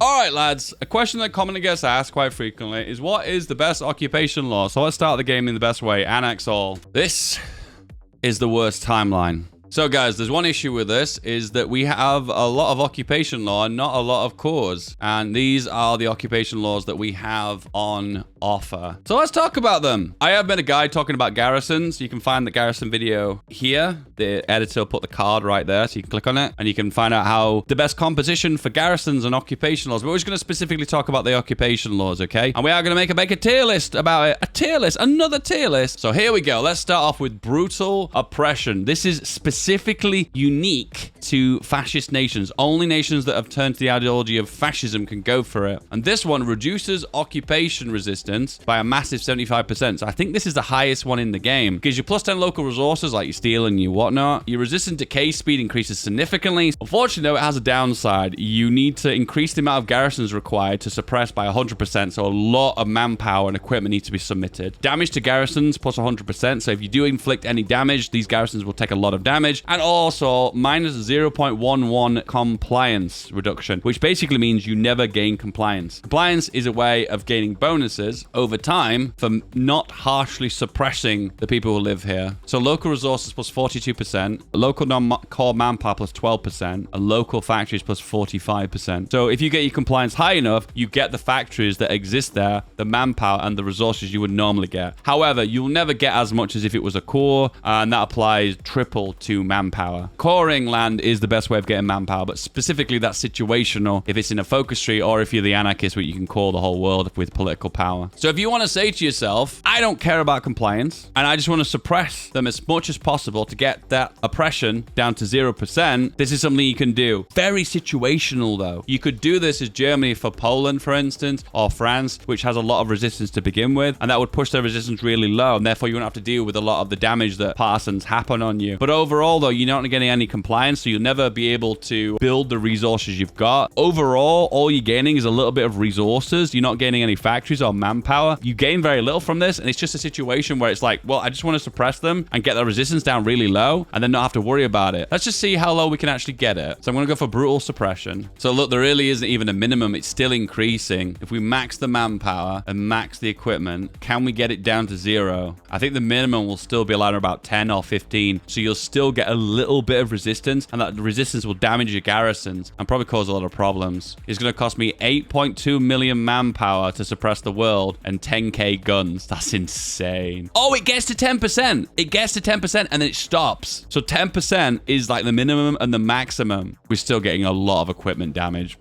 All right, lads. A question that commonly gets asked quite frequently is, what is the best occupation law? So let's start the game in the best way. Annex all. This is the worst timeline. So guys, there's one issue with this, is that we have a lot of occupation law and not a lot of cores. And these are the occupation laws that we have on offer. So let's talk about them. I have made a guide talking about garrisons. You can find the garrison video here. The editor will put the card right there, so you can click on it and you can find out how the best composition for garrisons and occupation laws. We're just going to specifically talk about the occupation laws, okay? And we are going to make a tier list about it. A tier list, another tier list. So here we go. Let's start off with brutal oppression. This is specifically unique to fascist nations. Only nations that have turned to the ideology of fascism can go for it. And this one reduces occupation resistance by a massive 75%. So I think this is the highest one in the game. Gives you plus 10 local resources like your steel and your whatnot. Your resistant decay speed increases significantly. Unfortunately, though, it has a downside. You need to increase the amount of garrisons required to suppress by 100%. So a lot of manpower and equipment need to be submitted. Damage to garrisons plus 100%. So if you do inflict any damage, these garrisons will take a lot of damage. And also minus 0.11 compliance reduction, which basically means you never gain compliance. Compliance is a way of gaining bonuses over time for not harshly suppressing the people who live here. So local resources plus 42%, local non-core manpower plus 12%, and local factories plus 45%. So if you get your compliance high enough, you get the factories that exist there, the manpower and the resources you would normally get. However, you'll never get as much as if it was a core, and that applies triple to manpower. Coring land is the best way of getting manpower, but specifically that's situational if it's in a focus tree or if you're the anarchist where you can core the whole world with political power. So if you want to say to yourself, I don't care about compliance and I just want to suppress them as much as possible to get that oppression down to 0%, this is something you can do. Very situational though. You could do this as Germany for Poland, for instance, or France, which has a lot of resistance to begin with, and that would push their resistance really low, and therefore you won't have to deal with a lot of the damage that partisans happen on you. But overall though, you're not getting any compliance, so you'll never be able to build the resources you've got. Overall, all you're gaining is a little bit of resources. You're not gaining any factories or manpower. You gain very little from this, and it's just a situation where it's like, well, I just want to suppress them and get their resistance down really low and then not have to worry about it. Let's just see how low we can actually get it. So I'm going to go for brutal suppression. So look, there really isn't even a minimum. It's still increasing. If we max the manpower and max the equipment, can we get it down to 0? I think the minimum will still be around about 10 or 15. So you'll still get a little bit of resistance, and that resistance will damage your garrisons and probably cause a lot of problems. It's going to cost me 8.2 million manpower to suppress the world and 10k guns. That's insane. Oh, it gets to 10%. It gets to 10% and then it stops. So 10% is like the minimum and the maximum. We're still getting a lot of equipment damage.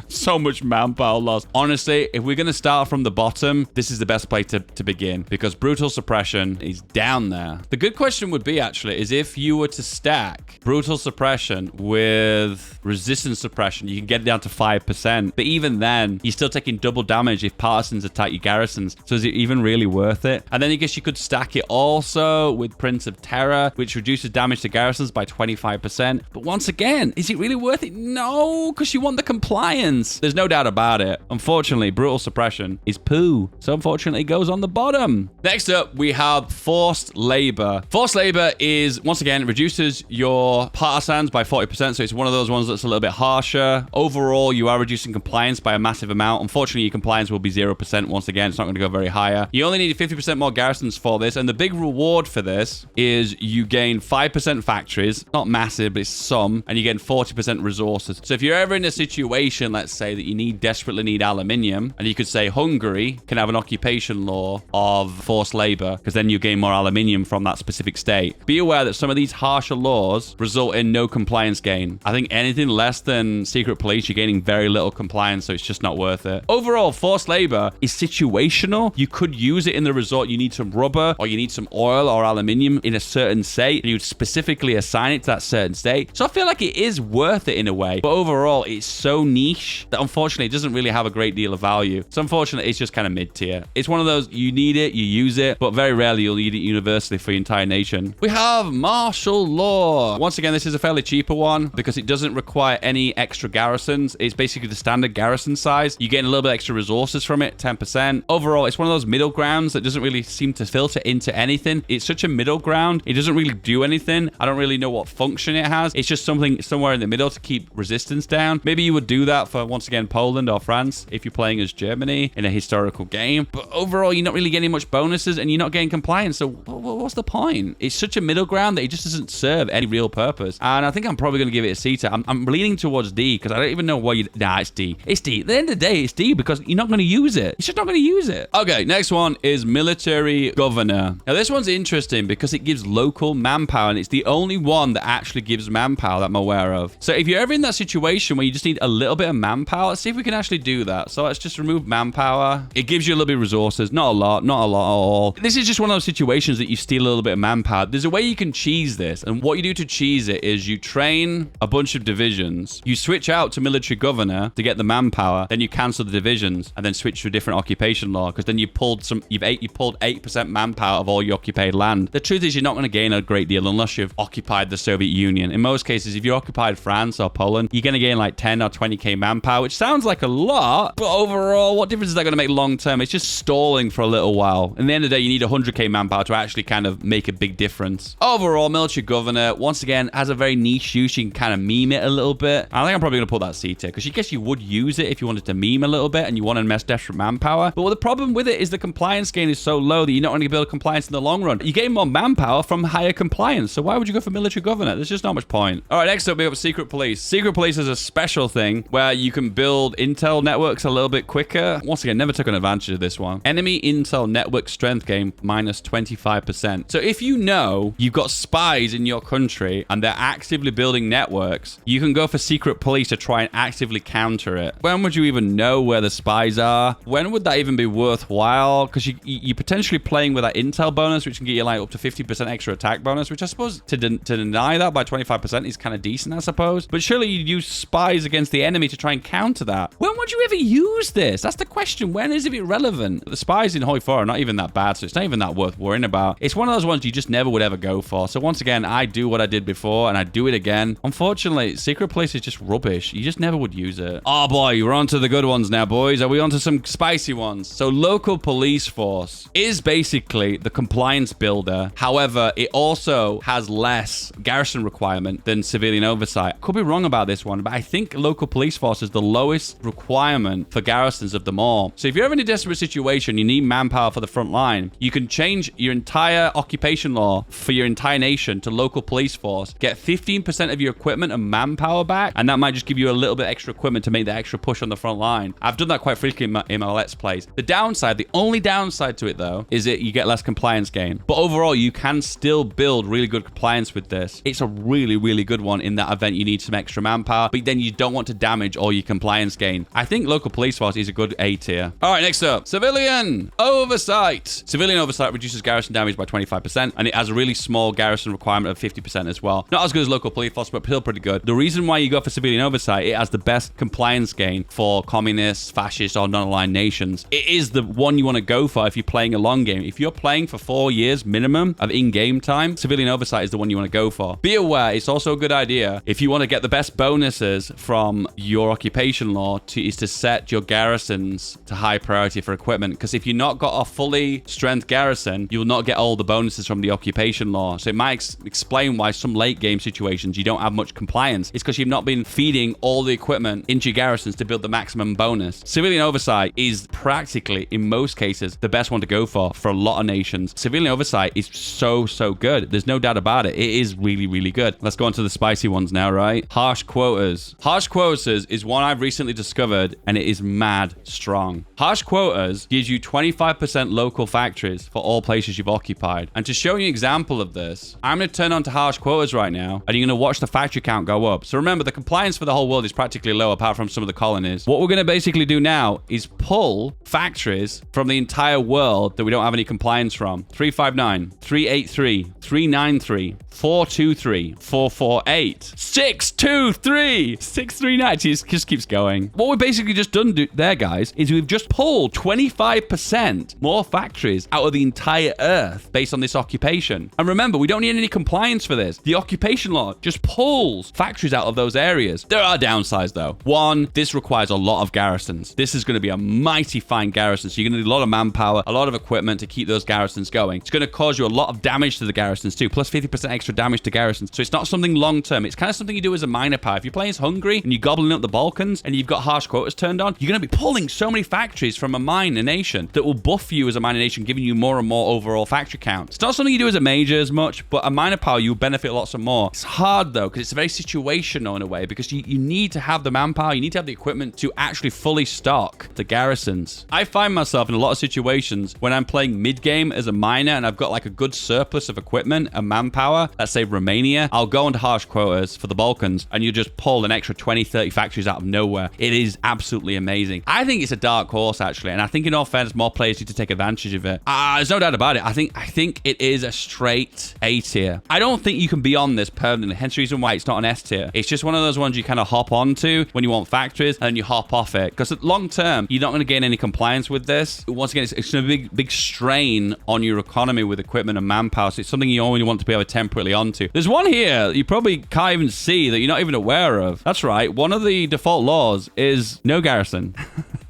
So much manpower loss. Honestly, if we're going to start from the bottom, this is the best place to begin, because brutal suppression is down there. The good question would be actually is if you were to stack brutal suppression with resistance suppression, you can get it down to 5%. But even then, you're still taking double damage if partisans attack your garrisons. So is it even really worth it? And then I guess you could stack it also with Prince of Terror, which reduces damage to garrisons by 25%. But once again, is it really worth it? No, because you want the compliance. There's no doubt about it. Unfortunately, brutal suppression is poo. So unfortunately, it goes on the bottom. Next up, we have forced labor. Forced labor is, once again, it reduces your partisans by 40%. So it's one of those ones that's a little bit harsher. Overall, you are reducing compliance by a massive amount. Unfortunately, your compliance will be 0% once again. It's not going to go very higher. You only need 50% more garrisons for this. And the big reward for this is you gain 5% factories. Not massive, but it's some. And you gain 40% resources. So if you're ever in a situation, let's say that you desperately need aluminium, and you could say Hungary can have an occupation law of forced labor, because then you gain more aluminium from that specific state. Be aware that some of these harsher laws result in no compliance gain. I think anything less than secret police, you're gaining very little compliance, so it's just not worth it. Overall, forced labor is situational. You could use it in the resort. You need some rubber, or you need some oil or aluminium in a certain state, and you'd specifically assign it to that certain state. So I feel like it is worth it in a way, but overall, it's so niche that unfortunately it doesn't really have a great deal of value. So unfortunately, it's just kind of mid-tier. It's one of those, you need it, you use it, but very rarely you'll need it universally for your entire nation. We have martial law. Once again, this is a fairly cheaper one because it doesn't require any extra garrisons. It's basically the standard garrison size. You get a little bit extra resources from it, 10%. Overall, it's one of those middle grounds that doesn't really seem to filter into anything. It's such a middle ground. It doesn't really do anything. I don't really know what function it has. It's just something somewhere in the middle to keep resistance down. Maybe you would do that for for, once again, Poland or France if you're playing as Germany in a historical game. But overall, you're not really getting much bonuses and you're not getting compliance. So what's the point? It's such a middle ground that it just doesn't serve any real purpose. And I think I'm probably going to give it a C tier. I'm leaning towards D because I don't even know why you... Nah, it's D. It's D. At the end of the day, it's D because you're not going to use it. You're just not going to use it. Okay, next one is military governor. Now, this one's interesting because it gives local manpower, and it's the only one that actually gives manpower that I'm aware of. So if you're ever in that situation where you just need a little bit of manpower, let's see if we can actually do that. So let's just remove manpower. It gives you a little bit of resources. Not a lot at all. This is just one of those situations that you steal a little bit of manpower. There's a way you can cheese this, and what you do to cheese it is you train a bunch of divisions. You switch out to military governor to get the manpower, then you cancel the divisions and then switch to a different occupation law because then you pulled 8% manpower of all your occupied land. The truth is you're not going to gain a great deal unless you've occupied the Soviet Union. In most cases, if you occupied France or Poland, you're going to gain like 10 or 20k manpower, which sounds like a lot, but overall, what difference is that going to make long term? It's just stalling for a little while. In the end of the day, you need 100k manpower to actually kind of make a big difference. Overall, military governor, once again, has a very niche use. You can kind of meme it a little bit. I think I'm probably going to put that C tier because I guess you would use it if you wanted to meme a little bit and you want to invest desperate manpower. But the problem with it is the compliance gain is so low that you're not going to build compliance in the long run. You gain more manpower from higher compliance. So why would you go for military governor? There's just not much point. All right, next up, we have secret police. Secret police is a special thing where you can build intel networks a little bit quicker. Once again, never took an advantage of this one. Enemy intel network strength gain minus 25%. So if you know you've got spies in your country and they're actively building networks, you can go for secret police to try and actively counter it. When would you even know where the spies are? When would that even be worthwhile? Because you're potentially playing with that intel bonus, which can get you like up to 50% extra attack bonus, which I suppose to deny that by 25% is kind of decent, I suppose. But surely you'd use spies against the enemy to try and counter that. When would you ever use this? That's the question. When is it relevant? The spies in HOI4 are not even that bad, so it's not even that worth worrying about. It's one of those ones you just never would ever go for. So once again, I do what I did before and I do it again. Unfortunately, secret police is just rubbish. You just never would use it. Oh boy, we're on to the good ones now, boys. Are we on to some spicy ones? So local police force is basically the compliance builder. However, it also has less garrison requirement than civilian oversight. Could be wrong about this one, but I think local police force is the lowest requirement for garrisons of them all. So if you're ever in a desperate situation, you need manpower for the front line, you can change your entire occupation law for your entire nation to local police force, get 15% of your equipment and manpower back, and that might just give you a little bit extra equipment to make that extra push on the front line. I've done that quite frequently in my Let's Plays. The only downside to it though, is that you get less compliance gain. But overall, you can still build really good compliance with this. It's a really, really good one in that event you need some extra manpower, but then you don't want to damage all your compliance gain. I think local police force is a good A tier. All right, next up, civilian oversight. Civilian oversight reduces garrison damage by 25%, and it has a really small garrison requirement of 50% as well. Not as good as local police force, but still pretty good. The reason why you go for civilian oversight, it has the best compliance gain for communists, fascists, or non-aligned nations. It is the one you want to go for if you're playing a long game. If you're playing for 4 years minimum of in-game time, civilian oversight is the one you want to go for. Be aware, it's also a good idea if you want to get the best bonuses from your occupation law is to set your garrisons to high priority for equipment. Because if you've not got a fully strength garrison, you'll not get all the bonuses from the occupation law. So it might explain why some late game situations you don't have much compliance. It's because you've not been feeding all the equipment into your garrisons to build the maximum bonus. Civilian oversight is practically, in most cases, the best one to go for a lot of nations. Civilian oversight is so good. There's no doubt about it. It is really, really good. Let's go on to the spicy ones now, right? Harsh quotas. Harsh quotas is one I've recently discovered, and it is mad strong. Harsh quotas gives you 25% local factories for all places you've occupied. And to show you an example of this, I'm going to turn on to harsh quotas right now, and you're going to watch the factory count go up. So remember, the compliance for the whole world is practically low, apart from some of the colonies. What we're going to basically do now is pull factories from the entire world that we don't have any compliance from. 359, 383, 393, 423, 448, 623, 639. It just keeps going. What we've basically just done there, guys, is we've just pulled 25% more factories out of the entire Earth based based on this occupation. And remember, we don't need any compliance for this. The occupation law just pulls factories out of those areas. There are downsides though. One, this requires a lot of garrisons. This is going to be a mighty fine garrison. So you're going to need a lot of manpower, a lot of equipment to keep those garrisons going. It's going to cause you a lot of damage to the garrisons too, plus 50% extra damage to garrisons. So it's not something long-term. It's kind of something you do as a minor power. If you're playing as Hungary and you're gobbling up the Balkans and you've got harsh quotas turned on, you're going to be pulling so many factories from a minor nation that will buff you as a minor nation, giving you more and more overall factory count. It's not something you do as a major as much, but a minor power, you'll benefit lots and more. It's hard though, because it's very situational in a way, because you need to have the manpower, you need to have the equipment to actually fully stock the garrisons. I find myself in a lot of situations when I'm playing mid-game as a minor and I've got like a good surplus of equipment and manpower, let's say Romania, I'll go into harsh quotas for the Balkans and you just pull an extra 20, 30 factories out of nowhere. It is absolutely amazing. I think it's a dark horse actually, and I think in all fairness, more players need to take advantage of it. There's no doubt about it. I think it is a straight A tier. I don't think you can be on this permanently, hence the reason why it's not an S tier. It's just one of those ones you kind of hop onto when you want factories and then you hop off it, because long term, you're not going to gain any compliance with this. Once again, it's a big strain on your economy with equipment and manpower, so it's something you only want to be able to temporarily onto. There's one here that you probably can't even see that you're not even aware of. That's right. One of the default laws is no garrison.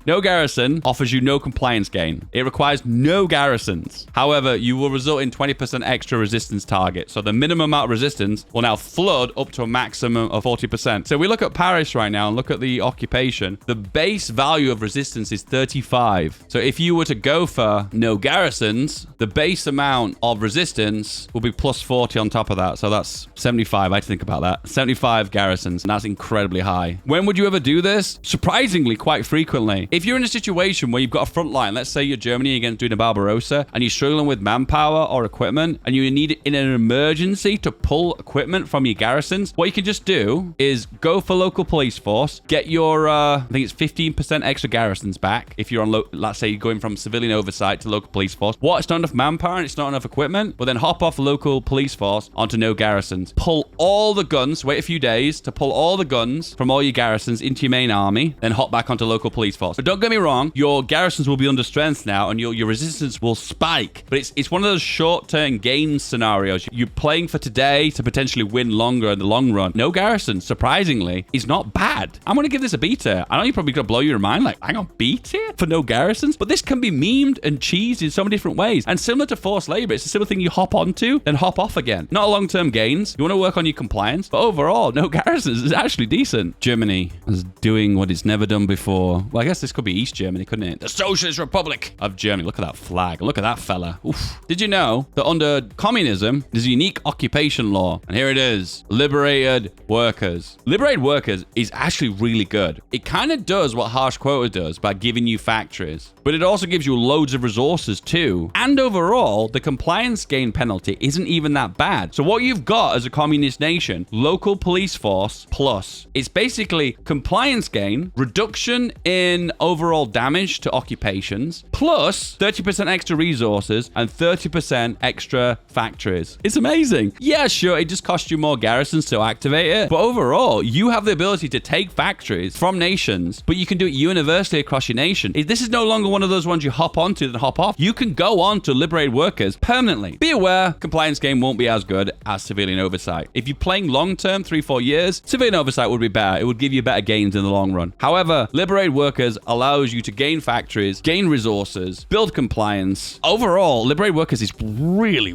No garrison offers you no compliance gain. It requires no garrisons. However, you will result in 20% extra resistance target. So the minimum amount of resistance will now flood up to a maximum of 40%. So we look at Paris right now and look at the occupation. The base value of resistance is 35. So if you were to go for no garrisons, the base amount of resistance will be plus 40 on top of that. So that's 75. I had to think about that. 75 garrisons. And that's incredibly high. When would you ever do this? Surprisingly, quite frequently. If you're in a situation where you've got a front line, let's say you're Germany against doing a Barbarossa, and you're struggling with manpower or equipment, and you need in an emergency to pull equipment from your garrisons, what you can just do is go for local police force, get your, I think it's 15% extra garrisons back. If you're on, let's say you're going from civilian oversight to local police force. What? It's not enough manpower and it's not enough equipment? Well, then hop off local police force onto no garrisons. Pull all the guns, wait a few days to pull all the guns from all your garrisons into your main army, then hop back onto local police force. But don't get me wrong, your garrisons will be under strength now and your resistance will spike. But it's one of those short-term gain scenarios. You're playing for today to potentially win longer in the long run. No garrison, surprisingly, is not bad. I'm going to give this a B tier. I know you're probably going to blow your mind like, hang on, B tier for no garrisons? But this can be memed and cheesed in so many different ways. And similar to forced labor, it's a similar thing you hop onto, then hop off again. Not long-term gains. You want to work on your compliance. But overall, no garrisons is actually decent. Germany is doing what it's never done before. Well, I guess this could be East Germany, couldn't it? The Socialist Republic of Germany. Look at that flag. Look at that fella. Oof. Did you know that under communism, there's a unique occupation law? And here it is. Liberated workers. Liberated workers is actually really good. It kind of does what harsh quota does by giving you factories, but it also gives you loads of resources too. And overall, the compliance gain penalty isn't even that bad. So what you've got as a communist nation, local police force plus, it's basically compliance gain, reduction in overall damage to occupations, plus 30% extra resources and 30% extra factories. It's amazing. Yeah, sure, it just costs you more garrisons to activate it, but overall, you have the ability to take factories from nations, but you can do it universally across your nation. This is no longer one of those ones you hop onto then hop off. You can go on to liberated workers permanently. Be aware, compliance gain won't be as good as civilian oversight. If you're playing long-term, 3-4 years, civilian oversight would be better. It would give you better gains in the long run. However, liberated workers allows you to gain factories, gain resources, build compliance. Overall, liberated workers is really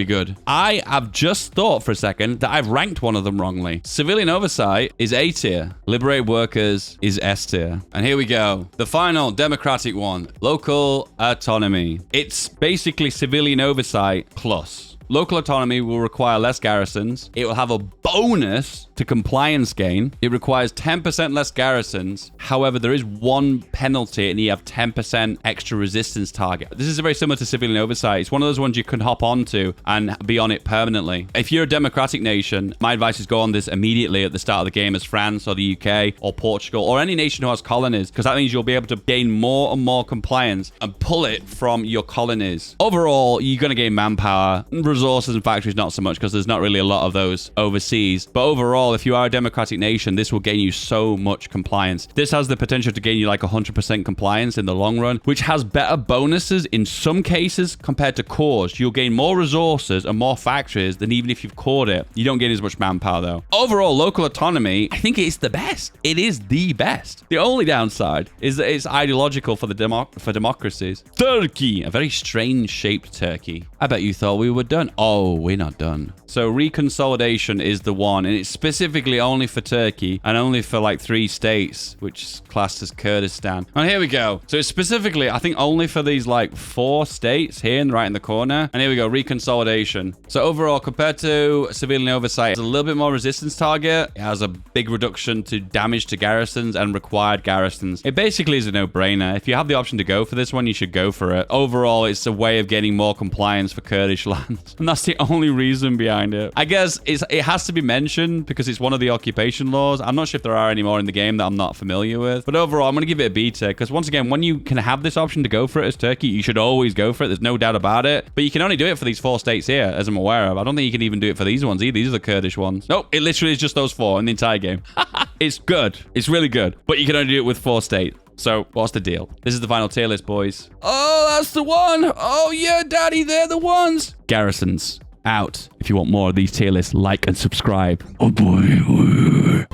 good. I have just thought for a second that I've ranked one of them wrongly. Civilian oversight is A tier. Liberated workers is S tier. And here we go. The final democratic one, local autonomy. It's basically civilian oversight plus. Local autonomy will require less garrisons. It will have a bonus to compliance gain. It requires 10% less garrisons. However, there is one penalty and you have 10% extra resistance target. This is very similar to civilian oversight. It's one of those ones you can hop onto and be on it permanently. If you're a democratic nation, my advice is go on this immediately at the start of the game as France or the UK or Portugal or any nation who has colonies, because that means you'll be able to gain more and more compliance and pull it from your colonies. Overall, you're going to gain manpower, resources and factories not so much because there's not really a lot of those overseas. But overall, overall, if you are a democratic nation, this will gain you so much compliance. This has the potential to gain you like 100% compliance in the long run, which has better bonuses in some cases compared to cores. You'll gain more resources and more factories than even if you've cored it. You don't gain as much manpower though. Overall, local autonomy, I think it's the best. It is the best. The only downside is that it's ideological for democracies. Turkey, a very strange shaped Turkey. I bet you thought we were done. Oh, we're not done. So Reconsolidation is the one, and it's specifically only for Turkey and only for like 3 states, which is classed as Kurdistan. And here we go. So it's specifically, I think, only for these like 4 states here and right in the corner. And here we go, Reconsolidation. So overall, compared to civilian oversight, it's a little bit more resistance target. It has a big reduction to damage to garrisons and required garrisons. It basically is a no-brainer. If you have the option to go for this one, you should go for it. Overall, it's a way of getting more compliance for Kurdish lands. And that's the only reason behind it. I guess it has to be mentioned because it's one of the occupation laws. I'm not sure if there are any more in the game that I'm not familiar with. But overall, I'm going to give it a B tier because once again, when you can have this option to go for it as Turkey, you should always go for it. There's no doubt about it. But you can only do it for these 4 states here, as I'm aware of. I don't think you can even do it for these ones either. These are the Kurdish ones. Nope, it literally is just those 4 in the entire game. It's good. It's really good. But you can only do it with 4 states. So, what's the deal? This is the final tier list, boys. Oh, that's the one. Oh, yeah, daddy, they're the ones. Garrisons, out. If you want more of these tier lists, like and subscribe. Oh, boy.